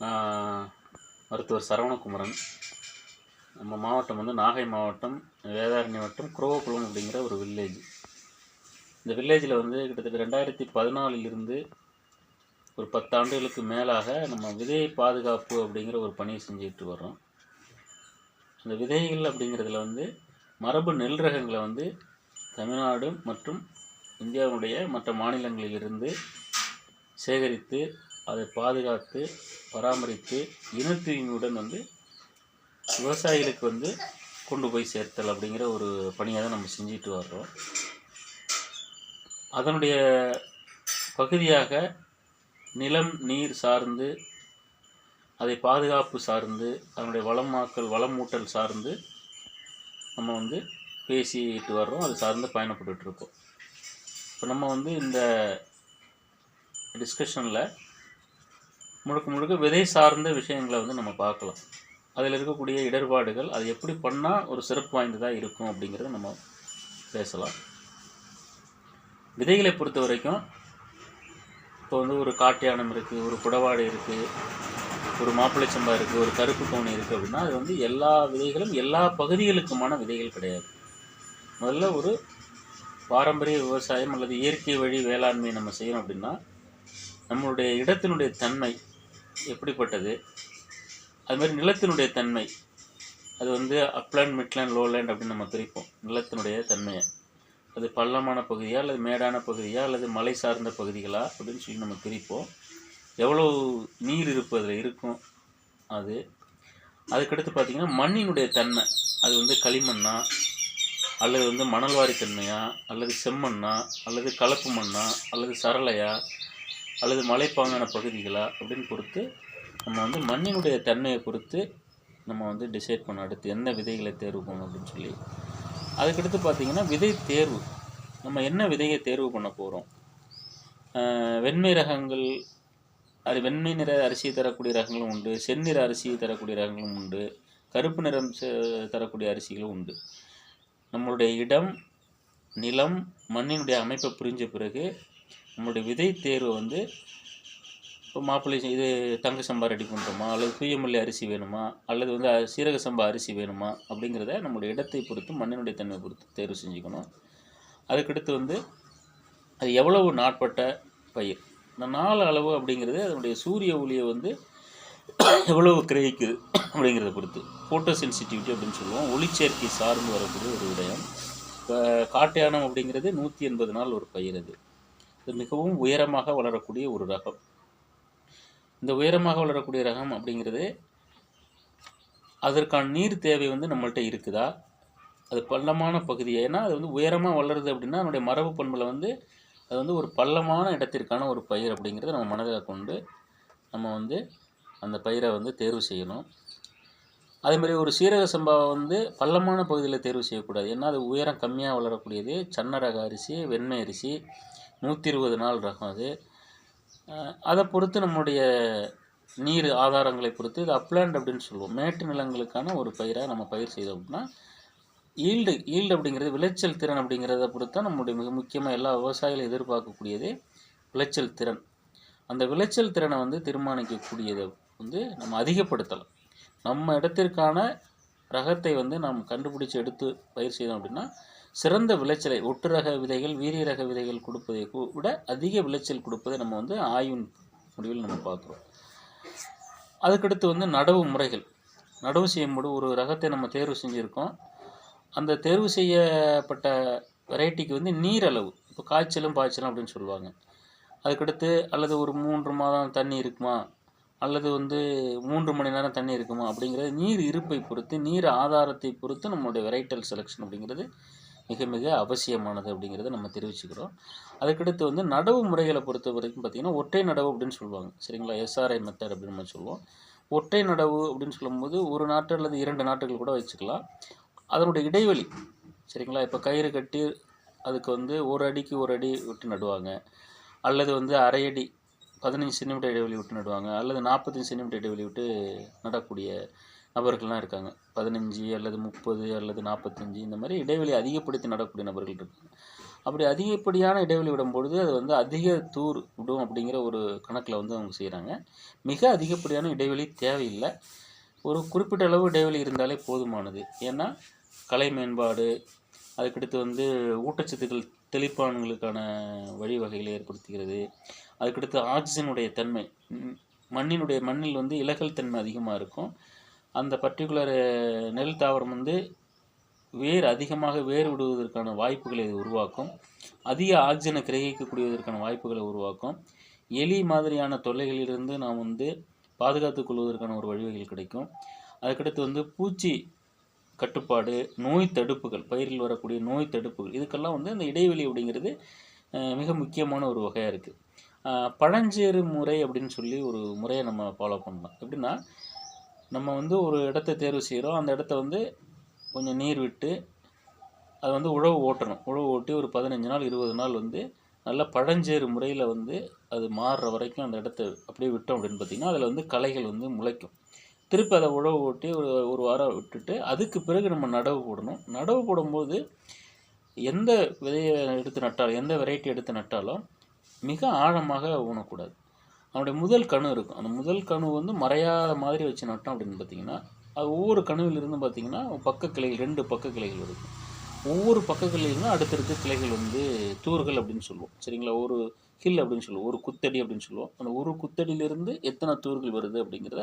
நான் மருத்துவர் சரவணகுமரன். நம்ம மாவட்டம் வந்து நாகை மாவட்டம், வேதாரண்யம் வட்டம், குரோவக்குளம் அப்படிங்கிற ஒரு வில்லேஜ். இந்த வில்லேஜில் வந்து கிட்டத்தட்ட 2014 ஒரு 10 ஆண்டுகளுக்கு மேலாக நம்ம விதை பாதுகாப்பு அப்படிங்கிற ஒரு பணியை செஞ்சுக்கிட்டு வர்றோம். அந்த விதைகள் அப்படிங்கிறதுல வந்து மரபு நெல் ரகங்களை வந்து தமிழ்நாடு மற்றும் இந்தியாவுடைய மற்ற மாநிலங்களிலிருந்து சேகரித்து அதை பாதுகாத்து பராமரித்து இனத்தூய்மையுடன் வந்து விவசாயிகளுக்கு வந்து கொண்டு போய் சேர்த்தல் அப்படிங்கிற ஒரு பணியை தான் நம்ம செஞ்சுட்டு வர்றோம். அதனுடைய பகுதியாக நிலம் நீர் சார்ந்து அதை பாதுகாப்பு சார்ந்து அதனுடைய வளமூட்டல் சார்ந்து நம்ம வந்து பேசிட்டு வர்றோம். அது சார்ந்து பயணப்பட்டுருக்கோம். இப்போ நம்ம வந்து இந்த டிஸ்கஷனில் முழுக்க விதை சார்ந்த விஷயங்களை வந்து நம்ம பார்க்கலாம். அதில் இருக்கக்கூடிய இடர்பாடுகள், அது எப்படி பண்ணால் ஒரு சிறப்பு வாய்ந்ததாக இருக்கும் அப்படிங்கிறத நம்ம பேசலாம். விதைகளை பொறுத்த வரைக்கும் இப்போ வந்து ஒரு காட்டியானம் இருக்குது, ஒரு குடவாடு இருக்குது, ஒரு மாப்பிள்ளை சம்பா இருக்குது, ஒரு கருப்பு கவுனி இருக்குது அப்படின்னா அது வந்து எல்லா விதைகளும் எல்லா பகுதிகளுக்குமான விதைகள் கிடையாது. முதல்ல ஒரு பாரம்பரிய விவசாயம் அல்லது இயற்கை வழி வேளாண்மை நம்ம செய்யணும் அப்படின்னா நம்மளுடைய இடத்தினுடைய தன்மை எப்படிப்பட்டது, அது மாதிரி நிலத்தினுடைய தன்மை, அது வந்து அப்லேண்ட் மிட்லேண்ட் லோலேண்ட் அப்படின்னு நம்ம பிரிப்போம். நிலத்தினுடைய தன்மையை அது பள்ளமான பகுதியா அல்லது மேடான பகுதியா அல்லது மலை சார்ந்த பகுதிகளா அப்படின்னு சொல்லி நம்ம பிரிப்போம். எவ்வளோ நீர் இருப்பதில் இருக்கும் அதுக்கடுத்து பார்த்திங்கன்னா மண்ணினுடைய தன்மை, அது வந்து களிமண்ணா அல்லது வந்து மணல்வாரி தன்மையா அல்லது செம்மண்ணா அல்லது கலப்பு மண்ணா அல்லது சரளையா அல்லது மலைப்பாங்கான பகுதிகளா அப்படின்னு பொறுத்து நம்ம வந்து மண்ணினுடைய தன்மையை பொறுத்து நம்ம வந்து டிசைட் பண்ண அடுத்து எந்த விதைகளை தேர்வு பண்ணணும் அப்படின்னு சொல்லி. அதுக்கடுத்து பார்த்திங்கன்னா விதை தேர்வு, நம்ம என்ன விதையை தேர்வு பண்ண போகிறோம். வெண்மை ரகங்கள், அது வெண்மை நிற அரிசி தரக்கூடிய ரகங்களும் உண்டு, செந்நிற அரிசி தரக்கூடிய ரகங்களும் உண்டு, கருப்பு நிறம் தரக்கூடிய அரிசிகளும் உண்டு. நம்மளுடைய இடம், நிலம், மண்ணினுடைய அமைப்பை புரிஞ்ச பிறகு நம்மளுடைய விதை தேர்வு வந்து இப்போ மாப்பிள்ளை இது தங்க சம்பா ரெடி பண்ணுறோமா அல்லது தூயமல்லி அரிசி வேணுமா அல்லது வந்து சீரக சம்பா அரிசி வேணுமா அப்படிங்கிறத நம்மளுடைய இடத்தை பொறுத்து மண்ணினுடைய தன்மை பொறுத்து தேர்வு செஞ்சுக்கணும். அதுக்கடுத்து வந்து அது எவ்வளவு நாட்பட்ட பயிர், இந்த நாள் அளவு அப்படிங்கிறது அதனுடைய சூரிய ஒளியை வந்து எவ்வளவு கிரகிக்குது அப்படிங்கிறத பொறுத்து ஃபோட்டோ சென்சிட்டிவிட்டி அப்படின்னு சொல்லுவோம். ஒளிச்சேர்க்கை சார்ந்து வரக்கூடிய ஒரு விடயம். இப்போ காட்டையானம் அப்படிங்கிறது 180 நாள் ஒரு பயிர். அது மிகவும் உயரமாக வளரக்கூடிய ஒரு ரகம். இந்த உயரமாக வளரக்கூடிய ரகம் அப்படிங்கிறது அதற்கான நீர் தேவை வந்து நம்மள்கிட்ட இருக்குதா, அது பள்ளமான பகுதி, ஏன்னா அது வந்து உயரமாக வளருது அப்படின்னா அதனுடைய மரபு பண்பில் வந்து அது வந்து ஒரு பள்ளமான இடத்திற்கான ஒரு பயிர் அப்படிங்கிறத நம்ம மனதில் கொண்டு நம்ம வந்து அந்த பயிரை வந்து தேர்வு செய்யணும். அதேமாதிரி ஒரு சீரக சம்பாவை வந்து பள்ளமான பகுதியில் தேர்வு செய்யக்கூடாது, ஏன்னா அது உயரம் கம்மியாக வளரக்கூடியது. சன்ன ரக அரிசி, வெண்மை அரிசி, 120 நாள் ரகம். அதை பொறுத்து நம்முடைய நீர் ஆதாரங்களை பொறுத்து இது அப்லேண்ட் அப்படின்னு சொல்லுவோம். மேட்டு நிலங்களுக்கான ஒரு பயிராக நம்ம பயிர் செய்தோம் அப்படின்னா ஈல்டு அப்படிங்கிறது விளைச்சல் திறன் அப்படிங்கிறத பொறுத்து தான் நம்முடைய மிக முக்கியமாக எல்லா விவசாயிகளும் எதிர்பார்க்கக்கூடியது விளைச்சல் திறன். அந்த விளைச்சல் திறனை வந்து தீர்மானிக்கக்கூடியதை வந்து நம்ம அதிகப்படுத்தலாம். நம்ம இடத்திற்கான ரகத்தை வந்து நாம் கண்டுபிடிச்சி எடுத்து பயிர் செய்தோம் அப்படின்னா சிறந்த விளைச்சலை, ஒட்டு ரக விதைகள், வீரிய ரக விதைகள் கொடுப்பதை விட அதிக விளைச்சல் கொடுப்பதை நம்ம வந்து ஆய்வின் முடிவில் நம்ம பார்க்குறோம். அதுக்கடுத்து வந்து நடவு முறைகள். நடவு செய்யும்போது ஒரு ரகத்தை நம்ம தேர்வு செஞ்சுருக்கோம். அந்த தேர்வு செய்யப்பட்ட வெரைட்டிக்கு வந்து நீர் அளவு, இப்போ காய்ச்சலும் பாய்ச்சலும் அப்படின்னு சொல்லுவாங்க. அதுக்கடுத்து அல்லது ஒரு 3 மாதம் தண்ணி இருக்குமா அல்லது வந்து 3 மணி நேரம் தண்ணி இருக்குமா அப்படிங்கிறது நீர் இருப்பை பொறுத்து, நீர் ஆதாரத்தை பொறுத்து நம்மளுடைய வெரைட்டல் செலெக்ஷன் அப்படிங்கிறது மிக மிக அவசியமானது அப்படிங்கிறத நம்ம தெரிவிச்சுக்கிறோம். அதுக்கடுத்து வந்து நடவு முறைகளை பொறுத்த வரைக்கும் பார்த்திங்கன்னா ஒற்றை நடவு அப்படின்னு சொல்லுவாங்க, சரிங்களா. SRI மெத்தட் அப்படின்னு நம்ம சொல்லுவோம். ஒற்றை நடவு அப்படின்னு சொல்லும்போது 1 நாட்டு அல்லது 2 நாட்டுகள் கூட வச்சுக்கலாம். அதனுடைய இடைவெளி, சரிங்களா. இப்போ கயிறு கட்டி அதுக்கு வந்து 1 அடிக்கு 1 அடி விட்டு நடுவாங்க, அல்லது வந்து அரை அடி 15 சென்டிமீட்டர் இடைவெளி விட்டு நடுவாங்க, அல்லது 45 சென்டிமீட்டர் இடைவெளி விட்டு நடக்கூடிய நபர்கள்லாம் இருக்காங்க. 15 அல்லது 30 அல்லது 45 இந்த மாதிரி இடைவெளி அதிகப்படுத்தி நடக்கக்கூடிய நபர்கள் இருக்காங்க. அப்படி அதிகப்படியான இடைவெளி விடும்பொழுது அது வந்து அதிக தூர் விடும் அப்படிங்கிற ஒரு கணக்கில் வந்து அவங்க செய்கிறாங்க. மிக அதிகப்படியான இடைவெளி தேவையில்லை. ஒரு குறிப்பிட்ட அளவு இடைவெளி இருந்தாலே போதுமானது. ஏன்னா கலை மேம்பாடு, அதுக்கடுத்து வந்து ஊட்டச்சத்துக்கள் தெளிப்பான்களுக்கான வழிவகைகளை ஏற்படுத்துகிறது. அதுக்கடுத்து ஆக்சிஜனுடைய தன்மை, மண்ணில் வந்து இலகல் தன்மை அதிகமாக இருக்கும். அந்த பர்டிகுலர் நெல் தாவரம் வந்து அதிகமாக வேர் விடுவதற்கான வாய்ப்புகளை இது உருவாக்கும். அதிக ஆக்சிஜனை கிரகிக்கக்கூடியதற்கான வாய்ப்புகளை உருவாக்கும். எலி மாதிரியான தொல்லைகளிலிருந்து நாம் வந்து பாதுகாத்துக் கொள்வதற்கான ஒரு வழிவகைகள் கிடைக்கும். அதுக்கடுத்து வந்து பூச்சி கட்டுப்பாடு, நோய் தடுப்புகள், பயிரில் வரக்கூடிய நோய் தடுப்புகள், இதுக்கெல்லாம் வந்து அந்த இடைவெளி அப்படிங்கிறது மிக முக்கியமான ஒரு வகையாக இருக்குது. பழஞ்சேறு முறை அப்படின்னு சொல்லி ஒரு முறையை நம்ம ஃபாலோ பண்ணலாம். எப்படின்னா, நம்ம வந்து ஒரு இடத்த தேர்வு செய்கிறோம். அந்த இடத்த வந்து கொஞ்சம் நீர் விட்டு அதை வந்து உழவு ஓட்டணும். உழவு ஓட்டி ஒரு 15 நாள் 20 நாள் வந்து நல்லா பழஞ்சேறு முறையில் வந்து அது மாறுற வரைக்கும் அந்த இடத்த அப்படியே விட்டோம் அப்படின்னு பார்த்திங்கன்னா, அதில் வந்து களைகள் வந்து முளைக்கும். திருப்பி அதை உழவு ஓட்டி ஒரு வாரம் விட்டுட்டு அதுக்கு பிறகு நம்ம நடவு போடணும். நடவு போடும்போது எந்த விதையை எடுத்து நட்டாலும், எந்த வெரைட்டி எடுத்து நட்டாலும் மிக ஆழமாக ஊனக்கூடாது. அதனுடைய முதல் கணு இருக்கும். அந்த முதல் கணு வந்து மறையாத மாதிரி வச்சு நட்டோம் அப்படின்னு பார்த்திங்கன்னா, அது ஒவ்வொரு கணுவிலிருந்து பார்த்திங்கன்னா பக்க கிளைகள் 2 பக்க கிளைகள் இருக்கும். ஒவ்வொரு பக்க கிளையிலும் அடுத்தடுத்த கிளைகள் வந்து தூர்கள் அப்படின்னு சொல்லுவோம். சரிங்களா? ஒரு ஹில் அப்படின்னு சொல்லுவோம், ஒரு குத்தடி அப்படின்னு சொல்லுவோம். அந்த ஒரு குத்தடியிலிருந்து எத்தனை தூர்கள் வருது அப்படிங்கிறத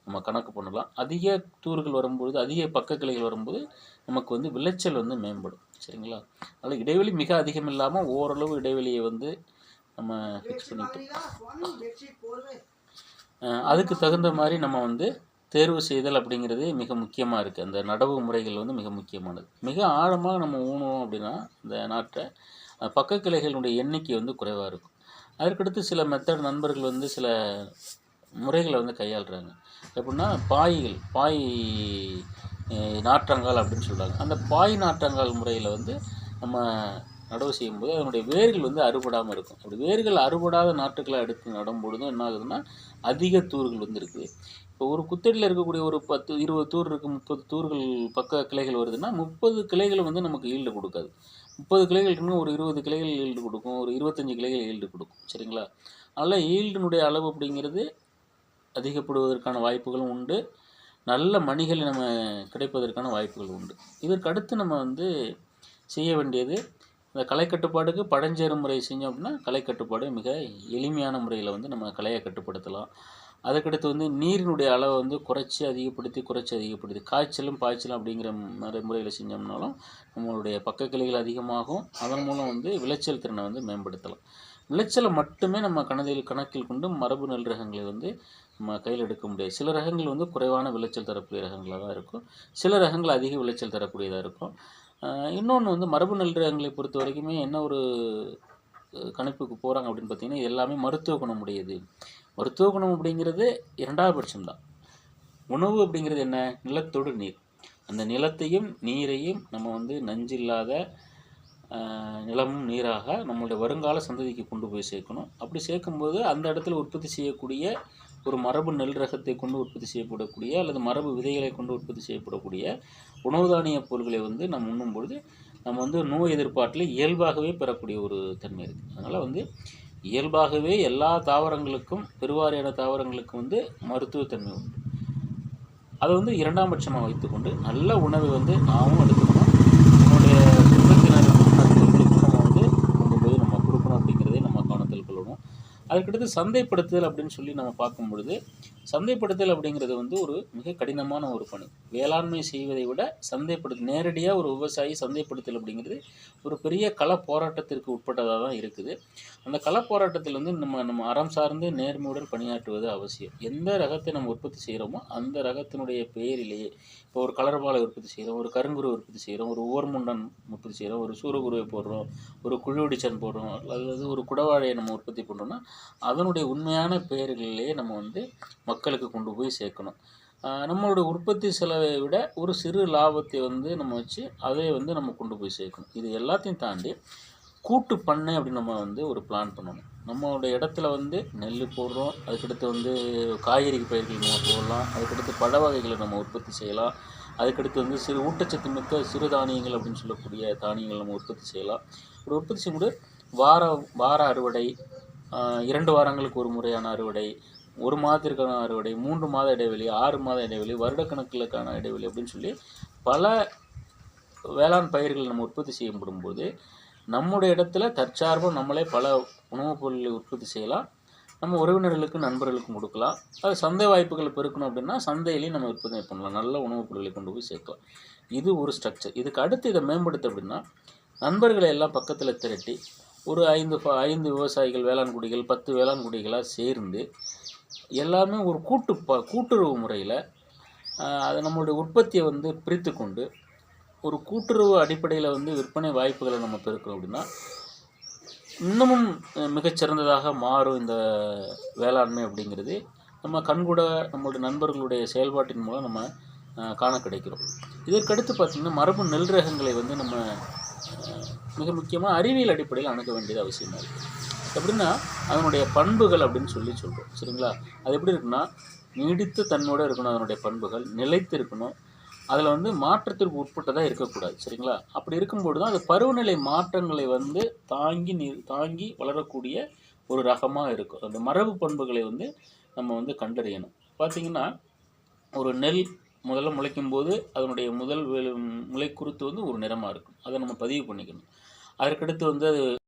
நம்ம கணக்கு பண்ணலாம். அதிக தூர்கள் வரும்பொழுது, அதிக பக்க கிளைகள் வரும்போது நமக்கு வந்து விளைச்சல் வந்து மேம்படும். சரிங்களா? அதில் இடைவெளி மிக அதிகம் இல்லாமல் ஓரளவு இடைவெளியை வந்து நம்ம ஃபிக்ஸ் பண்ணிட்டு அதுக்கு தகுந்த மாதிரி நம்ம வந்து தேர்வு செய்தல் அப்படிங்கிறது மிக முக்கியமாக இருக்குது. அந்த நடவு முறைகள் வந்து மிக முக்கியமானது. மிக ஆழமாக நம்ம ஊனுவோம் அப்படின்னா இந்த நாட்டை பக்க கிளைகளுடைய எண்ணிக்கை வந்து குறைவாக இருக்கும். அதற்கடுத்து சில நண்பர்கள் வந்து சில முறைகளை வந்து கையாளுறாங்க. எப்படின்னா பாய் நாற்றங்கால் அப்படின்னு சொல்கிறாங்க. அந்த பாய் நாற்றங்கால் முறையில் வந்து நம்ம நடவு செய்யும்போது அதனுடைய வேர்கள் வந்து அறுபடாமல் இருக்கும். அப்படி வேர்கள் அறுபடாத நாற்றுக்களை எடுத்து நடும்பொழுதும் என்ன ஆகுதுன்னா அதிக தூர்கள் வந்து இருக்குது. இப்போ ஒரு குத்தடியில் இருக்கக்கூடிய ஒரு 10-20 தூர் இருக்குது, 30 தூர்கள் பக்க கிளைகள் வருதுன்னா 30 கிளைகள் வந்து நமக்கு ஈல்டு கொடுக்காது. 30 கிளைகள் இருக்குன்னா ஒரு 20 கிளைகள் ஈல்டு கொடுக்கும், ஒரு 25 கிளைகள் ஈல்டு கொடுக்கும். சரிங்களா? அதனால் ஈல்டினுடைய அளவு அப்படிங்கிறது அதிகப்படுவதற்கான வாய்ப்புகளும் உண்டு. நல்ல மணிகள் நம்ம கிடைப்பதற்கான வாய்ப்புகள் உண்டு. இதற்கு அடுத்து நம்ம வந்து செய்ய வேண்டியது, இந்த களை கட்டுப்பாடுக்கு பழஞ்சேறு முறை செஞ்சோம் அப்படின்னா களை கட்டுப்பாடு மிக எளிமையான முறையில் வந்து நம்ம களையை கட்டுப்படுத்தலாம். அதுக்கடுத்து வந்து நீரினுடைய அளவை வந்து குறைச்சி அதிகப்படுத்தி காய்ச்சலும் பாய்ச்சலும் அப்படிங்கிற முறையில் செஞ்சோம்னாலும் நம்மளுடைய பக்க கிளைகள் அதிகமாகும். அதன் மூலம் வந்து விளைச்சல் திறனை வந்து மேம்படுத்தலாம். விளைச்சலை மட்டுமே நம்ம கணக்கில் கொண்டு மரபு நெல் ரகங்களை வந்து நம்ம கையில் எடுக்க முடியாது. சில ரகங்கள் வந்து குறைவான விளைச்சல் தரக்கூடிய ரகங்களாக தான் இருக்கும், சில ரகங்கள் அதிக விளைச்சல் தரக்கூடியதாக இருக்கும். இன்னொன்று வந்து மரபு நெல் ரகங்களை பொறுத்த வரைக்குமே என்ன ஒரு கணிப்புக்கு போகிறாங்க அப்படின்னு பார்த்திங்கன்னா, இது எல்லாமே மருத்துவ குணம் உடையது. மருத்துவ குணம் அப்படிங்கிறது 2வது பட்சம் தான். உணவு அப்படிங்கிறது என்ன? நிலத்தோடு நீர். அந்த நிலத்தையும் நீரையும் நம்ம வந்து நஞ்சில்லாத நிலமும் நீராக நம்மளுடைய வருங்கால சந்ததிக்கு கொண்டு போய் சேர்க்கணும். அப்படி சேர்க்கும்போது அந்த இடத்துல உற்பத்தி செய்யக்கூடிய ஒரு மரபு நெல் ரகத்தை கொண்டு உற்பத்தி செய்யப்படக்கூடிய அல்லது மரபு விதைகளை கொண்டு உற்பத்தி செய்யப்படக்கூடிய உணவு தானிய பொருட்களை வந்து நம்ம உண்ணும் பொழுது நம்ம வந்து நோய் எதிர்ப்பாட்டில் இயல்பாகவே பெறக்கூடிய ஒரு தன்மை இருக்குது. அதனால் வந்து இயல்பாகவே எல்லா தாவரங்களுக்கும், பெருவாரியான தாவரங்களுக்கும் வந்து மருத்துவத்தன்மை உண்டு. அதை வந்து 2ஆம் பட்சமாக வைத்துக்கொண்டு நல்ல உணவை வந்து நாமும் எடுத்துக்கணும், நம்மளுடைய குடும்பத்தினருக்கும் நண்பர்களுக்கும் நம்ம வந்து கொண்டு போய் நம்ம கொடுக்கணும் அப்படிங்கிறதே நம்ம கவனத்தில் கொள்ளணும். அதுக்கடுத்து சந்தைப்படுத்துதல் அப்படின்னு சொல்லி நம்ம பார்க்கும் பொழுது, சந்தைப்படுத்தல் அப்படிங்கிறது வந்து ஒரு மிக கடினமான ஒரு பணி. வேளாண்மை செய்வதை விட நேரடியாக ஒரு விவசாயி சந்தைப்படுத்தல் அப்படிங்கிறது ஒரு பெரிய கள போராட்டத்திற்கு உட்பட்டதாக தான் இருக்குது. அந்த கள போராட்டத்தில் வந்து நம்ம அறம் சார்ந்து நேர்மையுடன் பணியாற்றுவது அவசியம். எந்த ரகத்தை நம்ம உற்பத்தி செய்கிறோமோ அந்த ரகத்தினுடைய பெயரிலேயே, இப்போ ஒரு கலர்பாலை உற்பத்தி செய்கிறோம், ஒரு கருங்குருவை உற்பத்தி செய்கிறோம், ஒரு ஓர்முண்டன் உற்பத்தி செய்கிறோம், ஒரு சூரகுருவை போடுறோம், ஒரு குழுவடிச்சன் போடுறோம், அல்லது ஒரு குடவாழையை நம்ம உற்பத்தி பண்ணுறோம்னா அதனுடைய உண்மையான பெயர்களிலேயே நம்ம வந்து மக்களுக்கு கொண்டு போய் சேர்க்கணும். நம்மளோட உற்பத்தி செலவை விட ஒரு சிறு லாபத்தை வந்து நம்ம வச்சு அதை வந்து நம்ம கொண்டு போய் சேர்க்கணும். இது எல்லாத்தையும் தாண்டி கூட்டு பண்ணை அப்படின்னு நம்ம வந்து ஒரு பிளான் பண்ணணும். நம்மளுடைய இடத்துல வந்து நெல் போடுறோம், அதுக்கடுத்து வந்து காய்கறி பயிர்கள் நம்ம போடலாம், அதுக்கடுத்து பழ வகைகளை நம்ம உற்பத்தி செய்யலாம், அதுக்கடுத்து வந்து ஊட்டச்சத்து மிக்க சிறு தானியங்கள் அப்படின்னு சொல்லக்கூடிய தானியங்கள் நம்ம உற்பத்தி செய்யலாம். ஒரு உற்பத்தி செய்யும்போது வார வார அறுவடை, 2 வாரங்களுக்கு ஒரு முறையான அறுவடை, 1 மாதத்திற்கான அறுவடை, 3 மாத இடைவெளி, 6 மாத இடைவெளி, வருடக்கணக்கிலுக்கான இடைவெளி அப்படின்னு சொல்லி பல வேளாண் பயிர்கள் நம்ம உற்பத்தி செய்யப்படும்போது நம்முடைய இடத்துல தற்சார்பாக நம்மளே பல உணவுப் பொருட்களை உற்பத்தி செய்யலாம். நம்ம உறவினர்களுக்கு நண்பர்களுக்கும் கொடுக்கலாம். அது சந்தை வாய்ப்புகளை பெருக்கணும் அப்படின்னா சந்தையிலையும் நம்ம விற்பனை பண்ணலாம். நல்ல உணவுப் பொருட்களை கொண்டு போய் சேர்க்கலாம். இது ஒரு ஸ்ட்ரக்சர். இதுக்கு அடுத்து இதை மேம்படுத்த அப்படின்னா நண்பர்களை எல்லாம் பக்கத்தில் திரட்டி ஒரு 5 விவசாயிகள் வேளாண் குடிகள் 10 வேளாண் குடிகளாக சேர்ந்து எல்லாமே ஒரு கூட்டுறவு முறையில் அதை நம்மளுடைய உற்பத்தியை வந்து பிரித்து கொண்டு ஒரு கூட்டுறவு அடிப்படையில் வந்து விற்பனை வாய்ப்புகளை நம்ம பெருக்கிறோம் அப்படின்னா இன்னமும் மிகச்சிறந்ததாக மாறும் இந்த வேளாண்மை அப்படிங்கிறது நம்ம கண்கூட நம்மளுடைய நண்பர்களுடைய செயல்பாட்டின் மூலம் நம்ம காண கிடைக்கிறோம். இதற்கடுத்து பார்த்திங்கன்னா மரபு நெல் ரகங்களை வந்து நம்ம மிக முக்கியமாக அறிவியல் அடிப்படையில் அணுக வேண்டியது அவசியமாக இருக்குது. எப்படின்னா அதனுடைய பண்புகள் அப்படின்னு சொல்கிறோம் சரிங்களா. அது எப்படி இருக்குன்னா நீடித்து தன்னோட இருக்கணும், அதனுடைய பண்புகள் நிலைத்து இருக்கணும், அதில் வந்து மாற்றத்திற்கு உட்பட்டதாக இருக்கக்கூடாது சரிங்களா. அப்படி இருக்கும்போது தான் அது பருவநிலை மாற்றங்களை வந்து தாங்கி வளரக்கூடிய ஒரு ரகமாக இருக்கும். அந்த மரபு பண்புகளை வந்து நம்ம வந்து கண்டறியணும். பார்த்திங்கன்னா ஒரு நெல் முதல்ல முளைக்கும் போது அதனுடைய முதல் முளைக்குருத்து வந்து ஒரு நிறமாக இருக்கும். அதை நம்ம பதிவு பண்ணிக்கணும். அதற்கடுத்து வந்து அது